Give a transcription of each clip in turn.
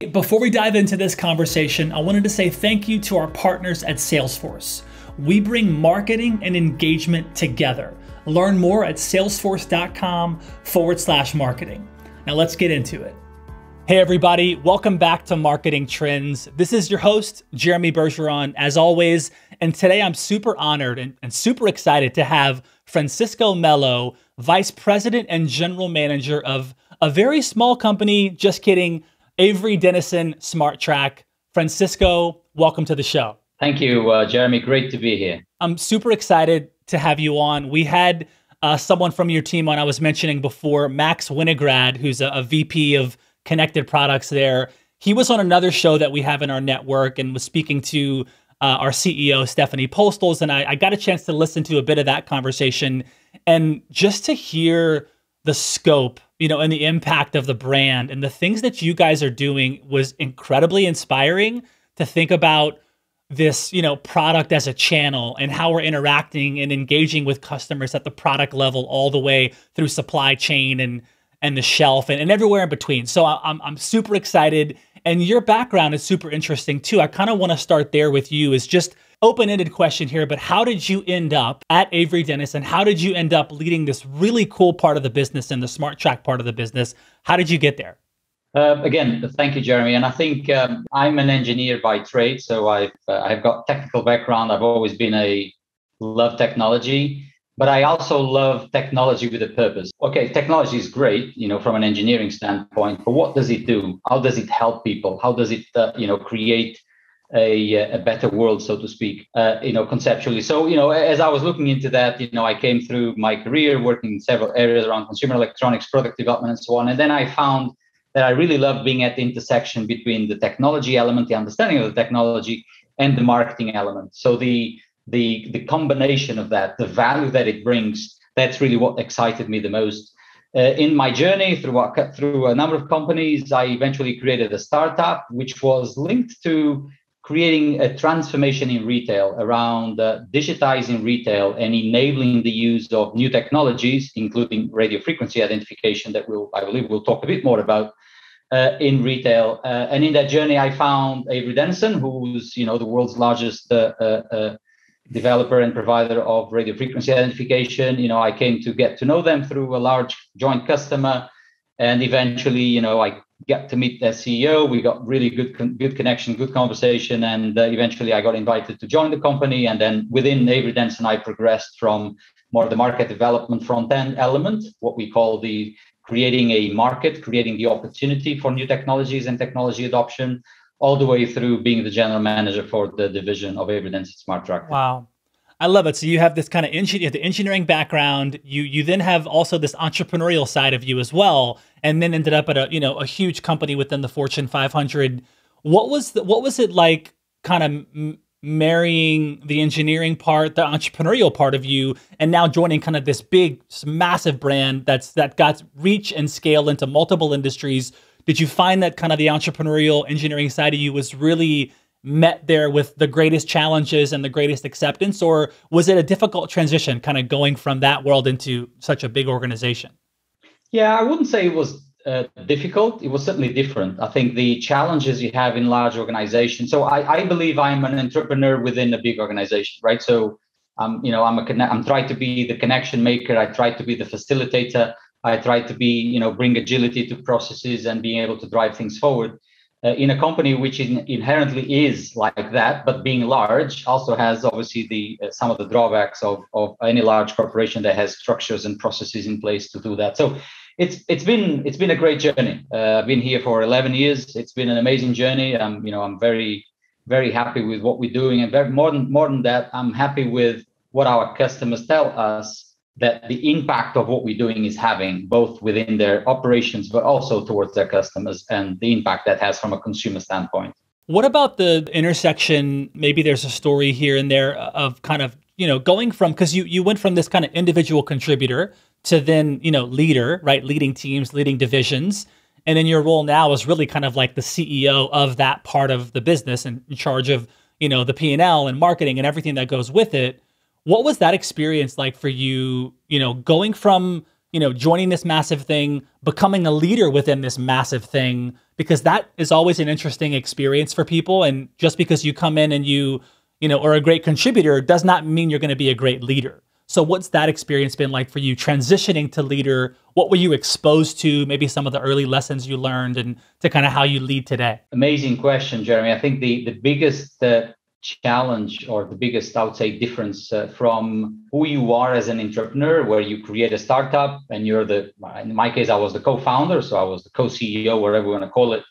Before we dive into this conversation, I wanted to say thank you to our partners at Salesforce. We bring marketing and engagement together. Learn more at salesforce.com/marketing. Now let's get into it. Hey everybody, welcome back to Marketing Trends. This is your host, Jeremy Bergeron, as always. And today I'm super honored and super excited to have Francisco Melo, Vice President and General Manager of a very small company, just kidding, Avery Dennison Smart Track. Francisco, welcome to the show. Thank you, Jeremy. Great to be here. I'm super excited to have you on. We had someone from your team on, I was mentioning before, Max Winograd, who's a VP of Connected Products there. He was on another show that we have in our network and was speaking to our CEO, Stephanie Postles, and I got a chance to listen to a bit of that conversation. And just to hear the scope, and the impact of the brand and the things that you guys are doing was incredibly inspiring to think about this, product as a channel and how we're interacting and engaging with customers at the product level all the way through supply chain and the shelf and everywhere in between. So I'm super excited. And your background is super interesting too. I kind of want to start there with you. Is just open-ended question here, but how did you end up at Avery Dennison? How did you end up leading this really cool part of the business and the Smart Track part of the business? How did you get there? Again, thank you, Jeremy. And I think I'm an engineer by trade, so I've got technical background. I've always been love technology, but I also love technology with a purpose. Okay, technology is great, from an engineering standpoint, but what does it do? How does it help people? How does it, create a better world, so to speak, conceptually. So, as I was looking into that, I came through my career working in several areas around consumer electronics, product development, and so on. And then I found that I really love being at the intersection between the technology element, the understanding of the technology, and the marketing element. So the combination of that, the value that it brings, that's really what excited me the most. In my journey through a number of companies, I eventually created a startup which was linked to creating a transformation in retail around digitizing retail and enabling the use of new technologies, including radio frequency identification that I believe we'll talk a bit more about in retail. And in that journey, I found Avery Dennison, who's the world's largest developer and provider of radio frequency identification. I came to get to know them through a large joint customer, and eventually, I got to meet their CEO. We got really good connection, good conversation, and eventually I got invited to join the company. And then within Avery Dennison, I progressed from more the market development front end element, what we call the creating a market, creating the opportunity for new technologies and technology adoption, all the way through being the general manager for the division of Avery Dennison Smart Track. Wow. I love it. So you have this kind of the engineering background. You then have also this entrepreneurial side of you as well, and then ended up at a huge company within the Fortune 500. What was it like, kind of marrying the engineering part, the entrepreneurial part of you, and now joining kind of this big, massive brand that got reach and scale into multiple industries? Did you find that kind of the entrepreneurial engineering side of you was really met there with the greatest challenges and the greatest acceptance, or was it a difficult transition kind of going from that world into such a big organization? Yeah, I wouldn't say it was difficult. It was certainly different. I think the challenges you have in large organizations. So I believe I'm an entrepreneur within a big organization, right? So I'm trying to be the connection maker. I try to be the facilitator. I try to be, bring agility to processes and being able to drive things forward. In a company which inherently is like that, but being large also has obviously some of the drawbacks of any large corporation that has structures and processes in place to do that. So it's been a great journey. I've been here for 11 years. It's been an amazing journey. I'm very, very happy with what we're doing, and more than that, I'm happy with what our customers tell us that the impact of what we're doing is having, both within their operations, but also towards their customers, and the impact that has from a consumer standpoint. What about the intersection? Maybe there's a story here and there of kind of, going from, because you went from this kind of individual contributor to then, leader, right? Leading teams, leading divisions. And then your role now is really kind of like the CEO of that part of the business and in charge of, the P&L and marketing and everything that goes with it. What was that experience like for you, going from joining this massive thing, becoming a leader within this massive thing, because that is always an interesting experience for people. And just because you come in and are a great contributor does not mean you're going to be a great leader. So what's that experience been like for you transitioning to leader? What were you exposed to? Maybe some of the early lessons you learned and to kind of how you lead today? Amazing question, Jeremy. I think the biggest challenge or the biggest, I would say, difference from who you are as an entrepreneur, where you create a startup and in my case, I was the co-founder. So I was the co-CEO, whatever you want to call it.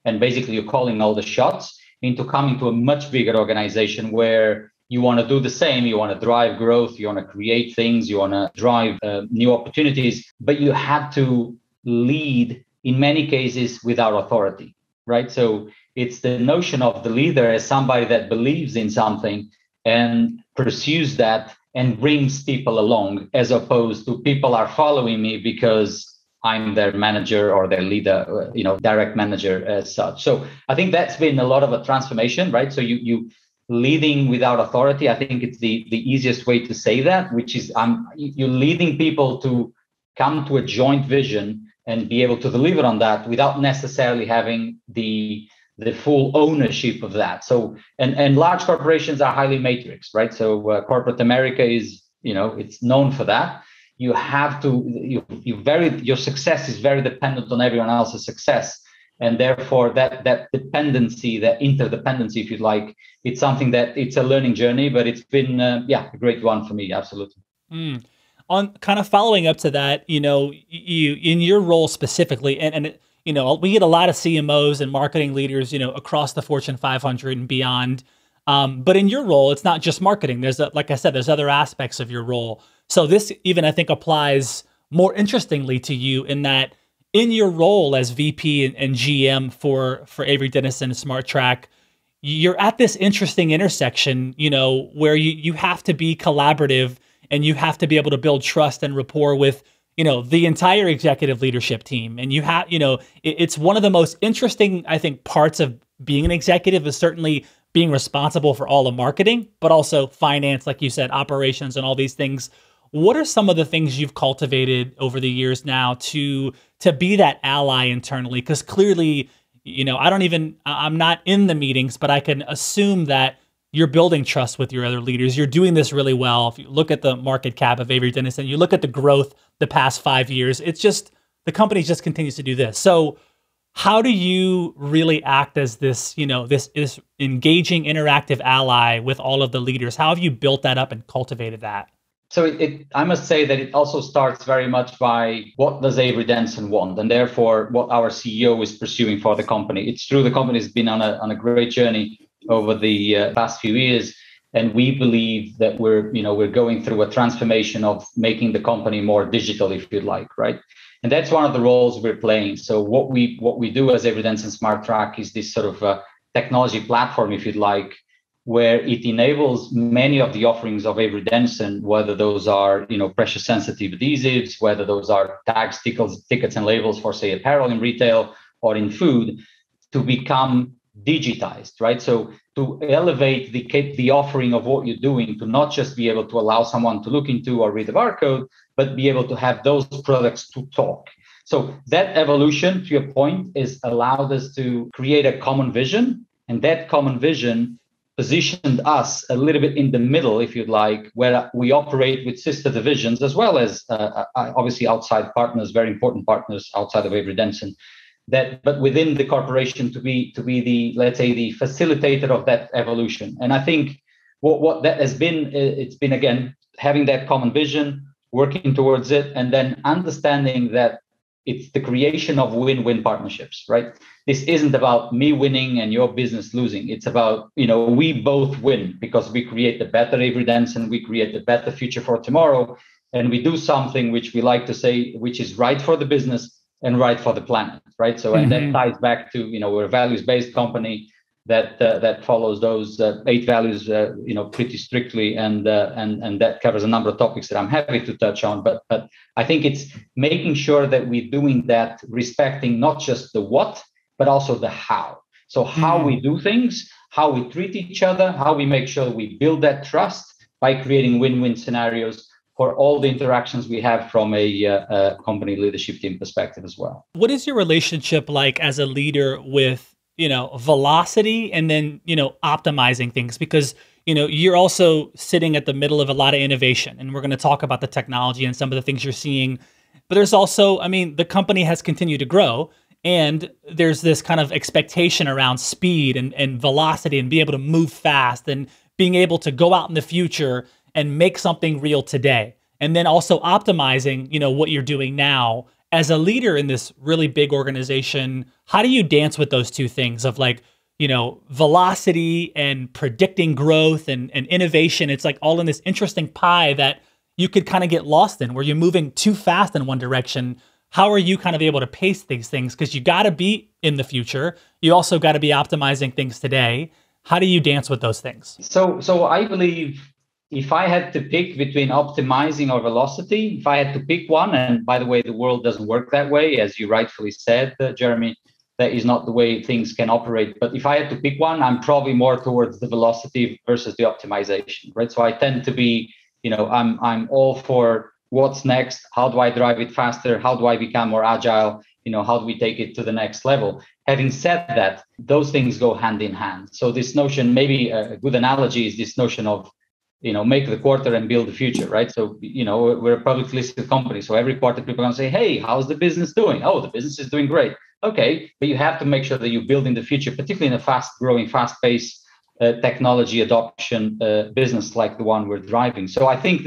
And basically you're calling all the shots, into coming to a much bigger organization where you want to do the same. You want to drive growth. You want to create things. You want to drive new opportunities. But you had to lead, in many cases, without authority, right? So it's the notion of the leader as somebody that believes in something and pursues that and brings people along, as opposed to people are following me because I'm their manager or their leader, direct manager as such. So I think that's been a lot of a transformation, right? So you leading without authority, I think it's the easiest way to say that, which is you're leading people to come to a joint vision and be able to deliver on that without necessarily having the full ownership of that. So and large corporations are highly matrix, right? So corporate America is, it's known for that. You have to your success is very dependent on everyone else's success. And therefore that dependency, that interdependency, if you'd like, it's something that it's a learning journey, but it's been a great one for me. Absolutely. On kind of following up to that, you in your role specifically, and we get a lot of CMOs and marketing leaders, across the Fortune 500 and beyond. But in your role, it's not just marketing. Like I said, there's other aspects of your role. So this even, I think, applies more interestingly to you in that in your role as VP and GM for Avery Dennison Smart Track, you're at this interesting intersection, where you have to be collaborative and you have to be able to build trust and rapport with, the entire executive leadership team. And you have, it's one of the most interesting, I think, parts of being an executive is certainly being responsible for all the marketing, but also finance, like you said, operations and all these things. What are some of the things you've cultivated over the years now to be that ally internally? Because clearly, I'm not in the meetings, but I can assume that you're building trust with your other leaders. You're doing this really well. If you look at the market cap of Avery Dennison, you look at the growth the past 5 years, it's just, the company just continues to do this. So how do you really act as this, this engaging, interactive ally with all of the leaders? How have you built that up and cultivated that? So I must say that it also starts very much by what does Avery Dennison want, and therefore what our CEO is pursuing for the company. It's true the company has been on a great journey over the past few years, and we believe that we're going through a transformation of making the company more digital, if you'd like, right? And that's one of the roles we're playing. So what we do as Avery Dennison Smart Track is this sort of technology platform, if you'd like, where it enables many of the offerings of Avery Dennison, whether those are, pressure sensitive adhesives, whether those are tags, tickets and labels for, say, apparel in retail or in food, to become digitized, right? So to elevate the offering of what you're doing, to not just be able to allow someone to look into or read the barcode, but be able to have those products to talk. So that evolution, to your point, is allowed us to create a common vision, and that common vision positioned us a little bit in the middle, if you'd like, where we operate with sister divisions, as well as obviously outside partners, very important partners outside of Avery Dennison, but within the corporation to be the, let's say, the facilitator of that evolution. And I think what that has been, it's been, again, having that common vision, working towards it, and then understanding that it's the creation of win-win partnerships, right? This isn't about me winning and your business losing. It's about, we both win because we create the better Avery Dennison, we create the better future for tomorrow, and we do something which we like to say, which is right for the business and right for the planet, right? So, and that ties back to, we're a values-based company that follows those 8 values, pretty strictly, and that covers a number of topics that I'm happy to touch on. But I think it's making sure that we're doing that, respecting not just the what, but also the how. So how we do things, how we treat each other, how we make sure we build that trust by creating win-win scenarios, for all the interactions we have from a company leadership team perspective as well. What is your relationship like as a leader with, velocity and then, optimizing things? Because, you're also sitting at the middle of a lot of innovation, and we're going to talk about the technology and some of the things you're seeing. But there's also, the company has continued to grow, and there's this kind of expectation around speed and velocity and being able to move fast and being able to go out in the future and make something real today. And then also optimizing, what you're doing now. As a leader in this really big organization, how do you dance with those two things of velocity and predicting growth and innovation? It's like all in this interesting pie that you could kind of get lost in, where you're moving too fast in one direction. How are you kind of able to pace these things? Because you got to be in the future. You also got to be optimizing things today. How do you dance with those things? So I believe if I had to pick between optimizing or velocity, if I had to pick one, and by the way, the world doesn't work that way, as you rightfully said, Jeremy, that is not the way things can operate. But if I had to pick one, I'm probably more towards the velocity versus the optimization, right? So I tend to be, I'm all for what's next. How do I drive it faster? How do I become more agile? How do we take it to the next level? Having said that, those things go hand in hand. So this notion, maybe a good analogy is this notion of, make the quarter and build the future, right? So, we're a publicly listed company. So every quarter people are going to say, hey, how's the business doing? Oh, the business is doing great. Okay, but you have to make sure that you build in the future, particularly in a fast-growing, fast-paced technology adoption business like the one we're driving. So I think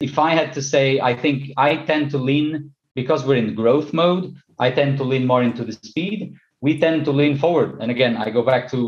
if I had to say, I think I tend to lean, because we're in growth mode, I tend to lean more into the speed. We tend to lean forward. And again, I go back to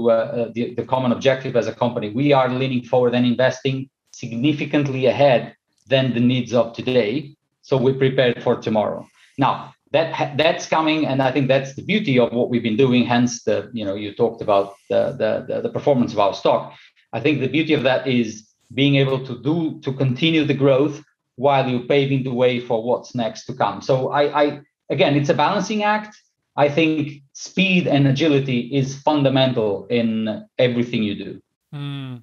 the common objective as a company. We are leaning forward and investing significantly ahead than the needs of today. So we're prepared for tomorrow. Now, that's coming, and I think that's the beauty of what we've been doing. Hence, you talked about the performance of our stock. I think the beauty of that is being able to continue the growth while you're paving the way for what's next to come. So again, it's a balancing act. I think speed and agility is fundamental in everything you do.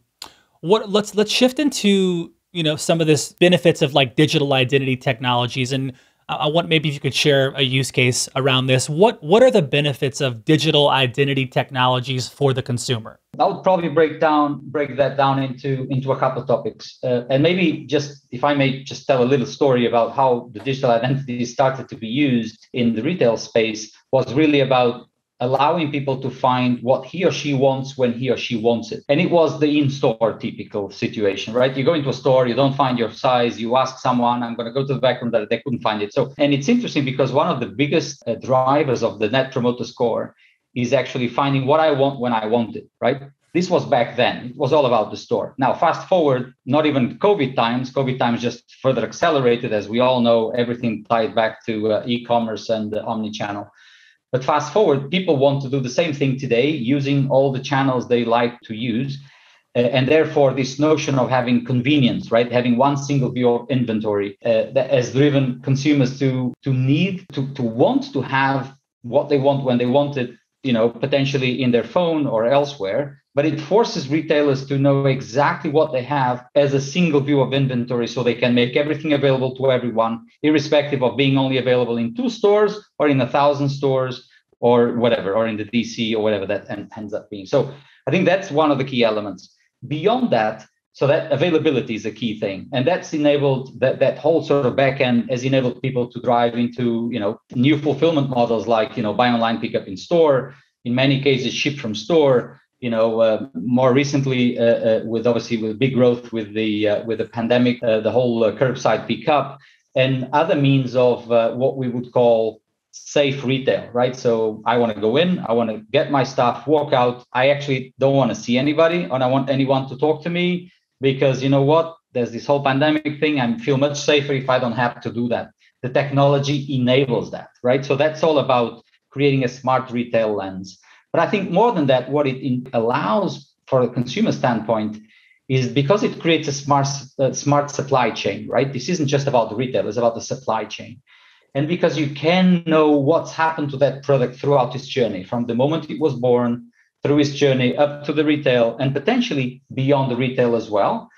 Let's shift into some of this benefits of like digital identity technologies, and I want maybe if you could share a use case around this. What are the benefits of digital identity technologies for the consumer? I would probably break that down into a couple of topics, and maybe just, if I may, just tell a little story about how the digital identity started to be used in the retail space. Was really about allowing people to find what he or she wants when he or she wants it. And it was the in-store typical situation, right? You go into a store, you don't find your size, you ask someone, I'm going to go to the back room, that they couldn't find it. So, and it's interesting because one of the biggest drivers of the Net Promoter Score is actually finding what I want when I want it, right? This was back then. It was all about the store. Now, fast forward, not even COVID times just further accelerated, as we all know, everything tied back to e-commerce and omni-channel. But fast forward, people want to do the same thing today using all the channels they like to use. And therefore, this notion of having convenience, right? Having one single view of inventory that has driven consumers to want to have what they want when they want it, potentially in their phone or elsewhere. But it forces retailers to know exactly what they have as a single view of inventory, so they can make everything available to everyone, irrespective of being only available in 2 stores or in 1,000 stores or whatever, or in the DC or whatever that ends up being. So I think that's one of the key elements. Beyond that, so that availability is a key thing. And that's enabled, that whole sort of back end has enabled people to drive into, new fulfillment models like, buy online, pick up in store, in many cases, ship from store. More recently, with big growth with the pandemic, the whole curbside pickup and other means of what we would call safe retail, right? So I want to go in, I want to get my stuff, walk out. I actually don't want to see anybody, and I want anyone to talk to me, because you know what? There's this whole pandemic thing. I feel much safer if I don't have to do that. The technology enables that, right? So that's all about creating a smart retail lens. But I think more than that, what it allows for a consumer standpoint is because it creates a smart supply chain, right? This isn't just about the retail, it's about the supply chain. And because you can know what's happened to that product throughout its journey, from the moment it was born, through its journey up to the retail, and potentially beyond the retail as well.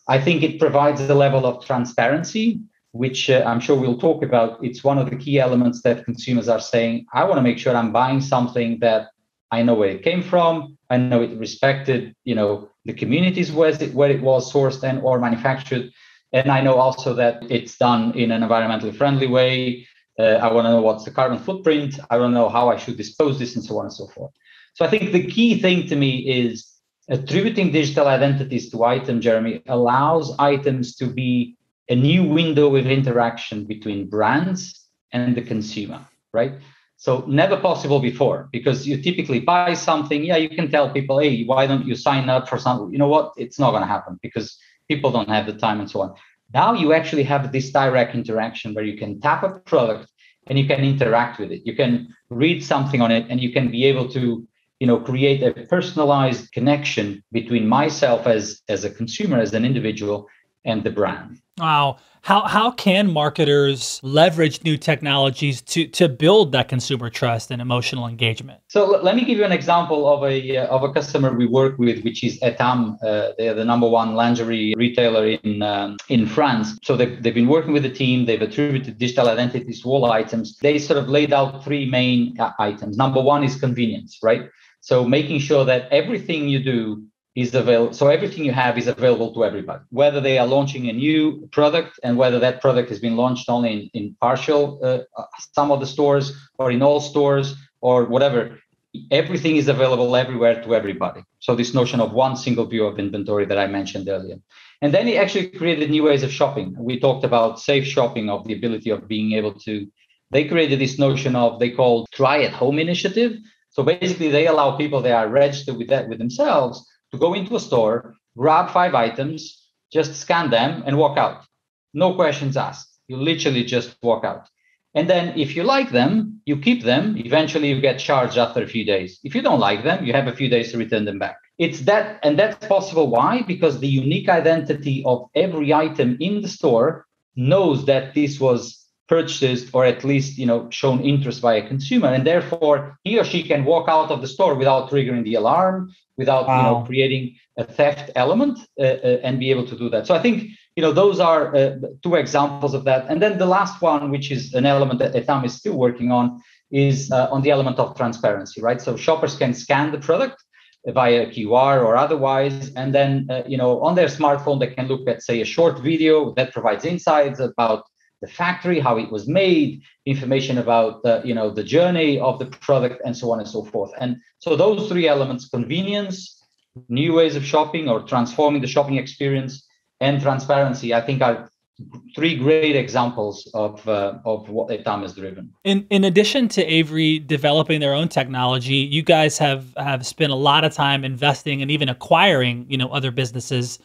I think it provides a level of transparency, which I'm sure we'll talk about. It's one of the key elements that consumers are saying, I want to make sure I'm buying something that I know where it came from. I know it respected, the communities where it was sourced and or manufactured. And I know also that it's done in an environmentally friendly way. I want to know what's the carbon footprint. I want to know how I should dispose this and so on and so forth. So I think the key thing to me is attributing digital identities to item, Jeremy, allows items to be a new window of interaction between brands and the consumer, right? So never possible before, because you typically buy something. Yeah, you can tell people, hey, why don't you sign up for something? You know what? It's not going to happen because people don't have the time and so on. Now you actually have this direct interaction where you can tap a product and you can interact with it. You can read something on it and you can be able to, create a personalized connection between myself as a consumer, as an individual, and the brand. Wow. How can marketers leverage new technologies to build that consumer trust and emotional engagement? So let me give you an example of a customer we work with, which is Etam. They're the number one lingerie retailer in France. So they've been working with the team. They've attributed digital identities to all items. They sort of laid out three main items. Number one is convenience, right? So making sure that everything you do is available. So everything you have is available to everybody, whether they are launching a new product and whether that product has been launched only in partial, some of the stores or in all stores or whatever. Everything is available everywhere to everybody. So this notion of one single view of inventory that I mentioned earlier. And then he actually created new ways of shopping. We talked about safe shopping, of the ability of being able to, they created this notion of, they called try at home initiative. So basically they allow people that are registered with that with themselves to go into a store, grab 5 items, just scan them and walk out. No questions asked. You literally just walk out. And then if you like them, you keep them. Eventually you get charged after a few days. If you don't like them, you have a few days to return them back. It's that, and that's possible. Why? Because the unique identity of every item in the store knows that this was purchased or at least shown interest by a consumer, and therefore he or she can walk out of the store without triggering the alarm, without creating a theft element, and be able to do that. So I think those are 2 examples of that. And then the last one, which is an element that Etam is still working on, is on the element of transparency, right? So shoppers can scan the product via QR or otherwise, and then on their smartphone they can look at, say, a short video that provides insights about the factory, how it was made, information about the journey of the product, and so on and so forth. And so those 3 elements: convenience, new ways of shopping or transforming the shopping experience, and transparency, I think are 3 great examples of what Etam has driven. In addition to Avery developing their own technology, you guys have spent a lot of time investing and even acquiring other businesses.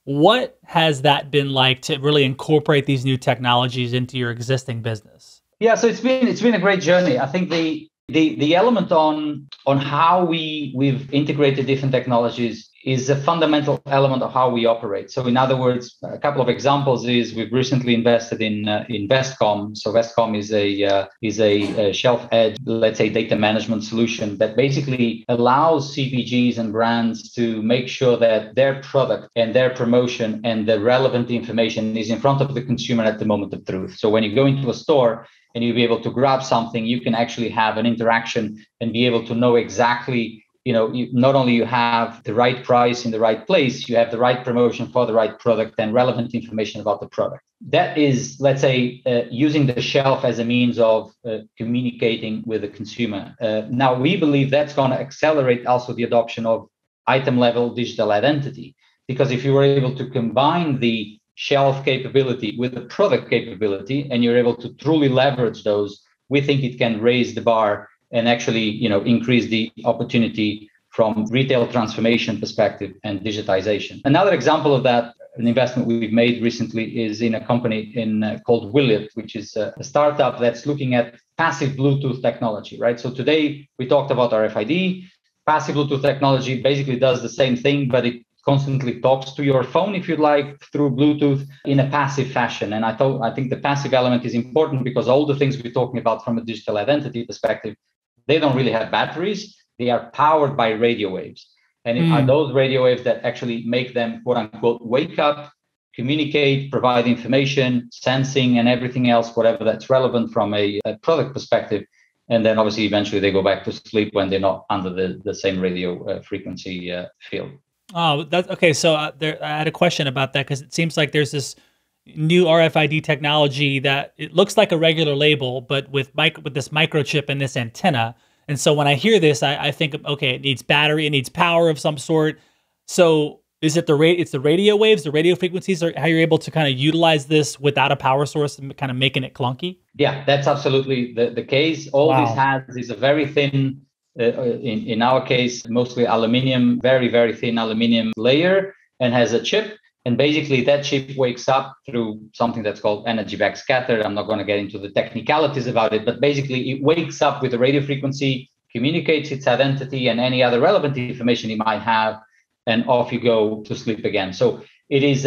What has that been like to really incorporate these new technologies into your existing business? Yeah, so it's been a great journey. I think the element on how we've integrated different technologies is a fundamental element of how we operate. So in other words, a couple of examples is we've recently invested in Vestcom. So Vestcom is a shelf edge, let's say, data management solution that basically allows CPGs and brands to make sure that their product and their promotion and the relevant information is in front of the consumer at the moment of truth. So when you go into a store and you'll be able to grab something, you can actually have an interaction and be able to know exactly, not only you have the right price in the right place, you have the right promotion for the right product and relevant information about the product. That is, let's say, using the shelf as a means of communicating with the consumer. Now, we believe that's going to accelerate also the adoption of item level digital identity, because if you were able to combine the shelf capability with the product capability and you're able to truly leverage those, we think it can raise the bar and actually, increase the opportunity from retail transformation perspective and digitization. Another example of that, an investment we've made recently, is in a company called Williot, which is a startup that's looking at passive Bluetooth technology, right? So today we talked about RFID. Passive Bluetooth technology basically does the same thing, but it constantly talks to your phone, if you like, through Bluetooth in a passive fashion. And I think the passive element is important because all the things we're talking about from a digital identity perspective, they don't really have batteries. They are powered by radio waves. And it are those radio waves that actually make them, quote unquote, wake up communicate, provide information, sensing, and everything else, whatever that's relevant from a product perspective. And then obviously eventually they go back to sleep when they're not under the same radio frequency field. Oh, that's okay. So I had a question about that because it seems like there's this new RFID technology that it looks like a regular label, but with this microchip and this antenna. And so when I hear this, I think, okay, it needs battery, it needs power of some sort. So is it it's the radio waves, the radio frequencies, or how you're able to kind of utilize this without a power source and kind of making it clunky? Yeah, that's absolutely the case. All this has is a very thin, in our case, mostly aluminum, very, very thin aluminum layer, and has a chip. And basically that chip wakes up through something that's called energy backscatter. I'm not going to get into the technicalities about it, but basically it wakes up with the radio frequency, communicates its identity and any other relevant information it might have, and off you go to sleep again. So it is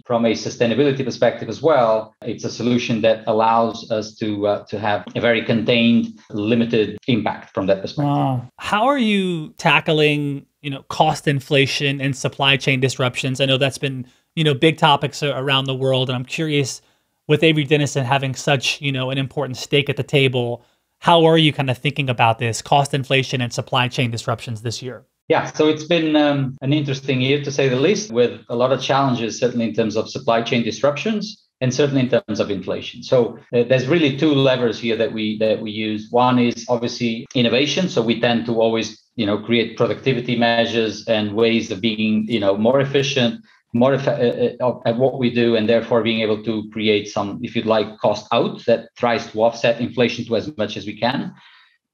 from a sustainability perspective as well, it's a solution that allows us to have a very contained, limited impact from that perspective. How are you tackling, cost inflation and supply chain disruptions? I know that's been, big topics around the world. And I'm curious, with Avery Dennison having such, an important stake at the table, how are you kind of thinking about this cost inflation and supply chain disruptions this year? Yeah, so it's been an interesting year, to say the least, with a lot of challenges, certainly in terms of supply chain disruptions and certainly in terms of inflation. So there's really two levers here that we use. One is obviously innovation. So we tend to always, create productivity measures and ways of being, more efficient, at what we do, and therefore being able to create some, if you'd like, cost out that tries to offset inflation to as much as we can.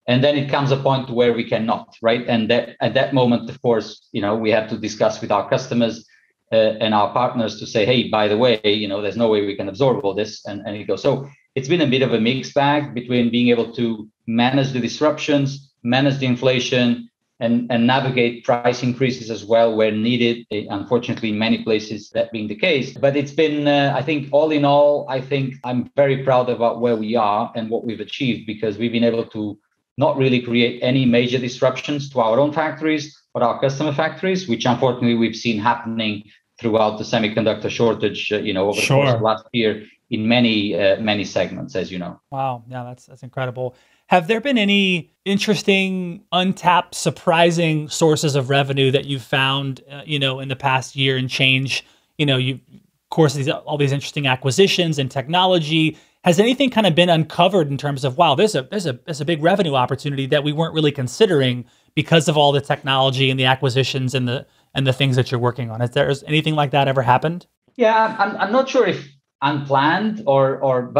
And then it comes a point where we cannot, right? And that at that moment, of course, we have to discuss with our customers and our partners to say, hey, by the way, there's no way we can absorb all this. And it goes. So it's been a bit of a mixed bag between being able to manage the disruptions, manage the inflation, and navigate price increases as well where needed. Unfortunately, in many places that being the case. But it's been, I think, all in all, I think I'm very proud about where we are and what we've achieved, because we've been able to not really create any major disruptions to our own factories or our customer factories, which unfortunately we've seen happening throughout the semiconductor shortage, over the course of last year in many segments, as you know. Wow, yeah, that's incredible. Have there been any interesting, untapped, surprising sources of revenue that you've found, in the past year and change? Of course, all these interesting acquisitions and technology. Has anything kind of been uncovered in terms of, wow, there's a big revenue opportunity that we weren't really considering because of all the technology and the acquisitions and the things that you're working on? Has there anything like that ever happened? Yeah, I'm not sure if unplanned or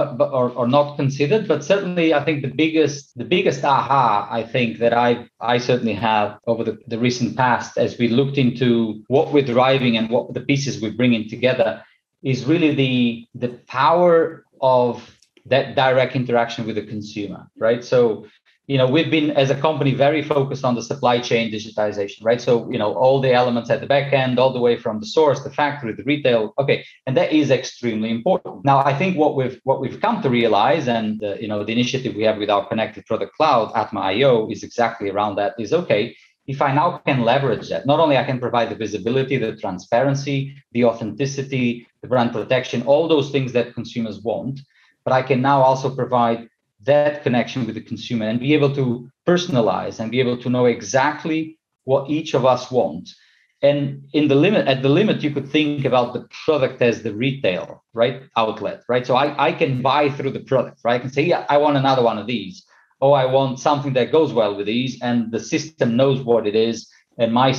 not considered, but certainly I think the biggest aha I think that I certainly have over the recent past, as we looked into what we're driving and what the pieces we're bringing together, is really the power of that direct interaction with the consumer, right? So, we've been as a company very focused on the supply chain digitization, right? So, all the elements at the back end, all the way from the source, the factory, the retail. Okay, and that is extremely important. Now, I think what we've come to realize, and the initiative we have with our connected product cloud, Atma.io, is exactly around that. Is okay, if I now can leverage that, not only I can provide the visibility, the transparency, the authenticity, the brand protection, all those things that consumers want, but I can now also provide that connection with the consumer and be able to personalize and be able to know exactly what each of us wants. And at the limit, you could think about the product as the retail, right, outlet, right? So I can buy through the product, right? I can say, yeah, I want another one of these. Oh, I want something that goes well with these, and the system knows what it is, and my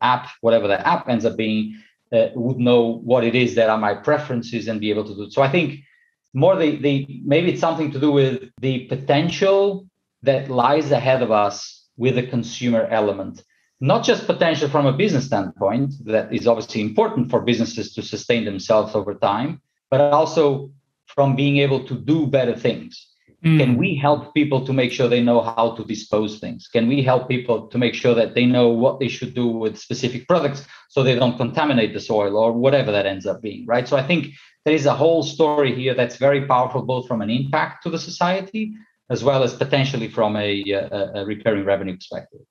app, whatever the app ends up being, would know what it is that are my preferences and be able to do it. So I think more maybe it's something to do with the potential that lies ahead of us with the consumer element. Not just potential from a business standpoint, that is obviously important for businesses to sustain themselves over time, but also from being able to do better things. Can we help people to make sure they know how to dispose things? Can we help people to make sure that they know what they should do with specific products so they don't contaminate the soil or whatever that ends up being, right? So I think there is a whole story here that's very powerful, both from an impact to the society as well as potentially from a recurring revenue perspective.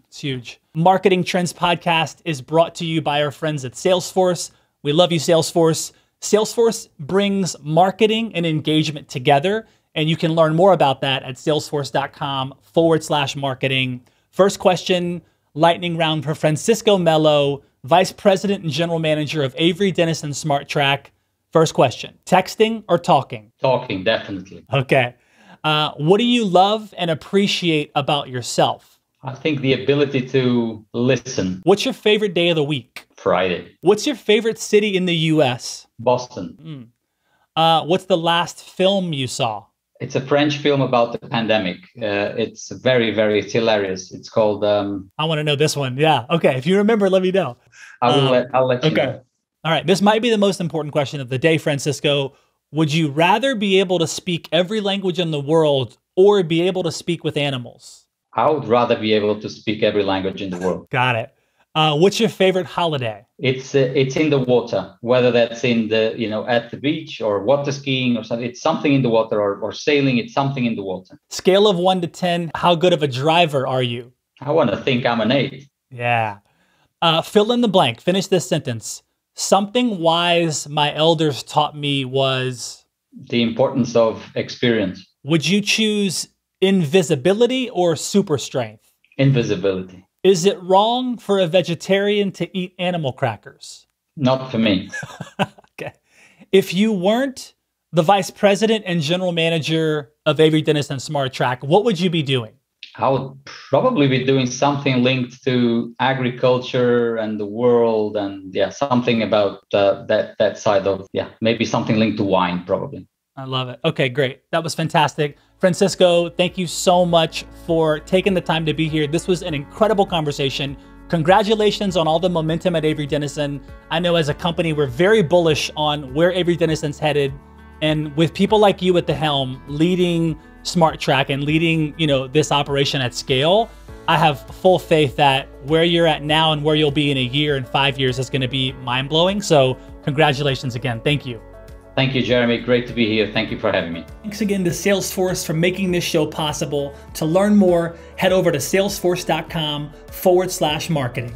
It's huge. Marketing Trends Podcast is brought to you by our friends at Salesforce. We love you, Salesforce. Salesforce brings marketing and engagement together, and you can learn more about that at salesforce.com/marketing. First question, lightning round for Francisco Melo, Vice President and General Manager of Avery Dennison Smart Track. First question, texting or talking? Talking, definitely. Okay. What do you love and appreciate about yourself? I think the ability to listen. What's your favorite day of the week? Friday. What's your favorite city in the U.S.? Boston. What's the last film you saw? It's a French film about the pandemic. It's it's hilarious. It's called... I want to know this one. Yeah. Okay. If you remember, let me know. I'll let you know. All right. This might be the most important question of the day, Francisco. Would you rather be able to speak every language in the world or be able to speak with animals? I would rather be able to speak every language in the world. Got it. What's your favorite holiday? It's in the water, whether that's in the, at the beach or water skiing or something. It's something in the water or sailing. It's something in the water. Scale of 1 to 10, how good of a driver are you? I want to think I'm an 8. Yeah. Fill in the blank. Finish this sentence. Something wise my elders taught me was... The importance of experience. Would you choose invisibility or super strength? Invisibility. Is it wrong for a vegetarian to eat animal crackers? Not for me. Okay. If you weren't the vice president and general manager of Avery Dennison Smart Track, what would you be doing? I would probably be doing something linked to agriculture and the world, and something about that side of, maybe something linked to wine, probably. I love it. Okay, great. That was fantastic. Francisco, thank you so much for taking the time to be here. This was an incredible conversation. Congratulations on all the momentum at Avery Dennison. I know as a company, we're very bullish on where Avery Dennison's headed. And with people like you at the helm, leading Smart Track and leading, this operation at scale, I have full faith that where you're at now and where you'll be in a year and 5 years is going to be mind-blowing. So congratulations again. Thank you. Thank you, Jeremy. Great to be here. Thank you for having me. Thanks again to Salesforce for making this show possible. To learn more, head over to salesforce.com/marketing.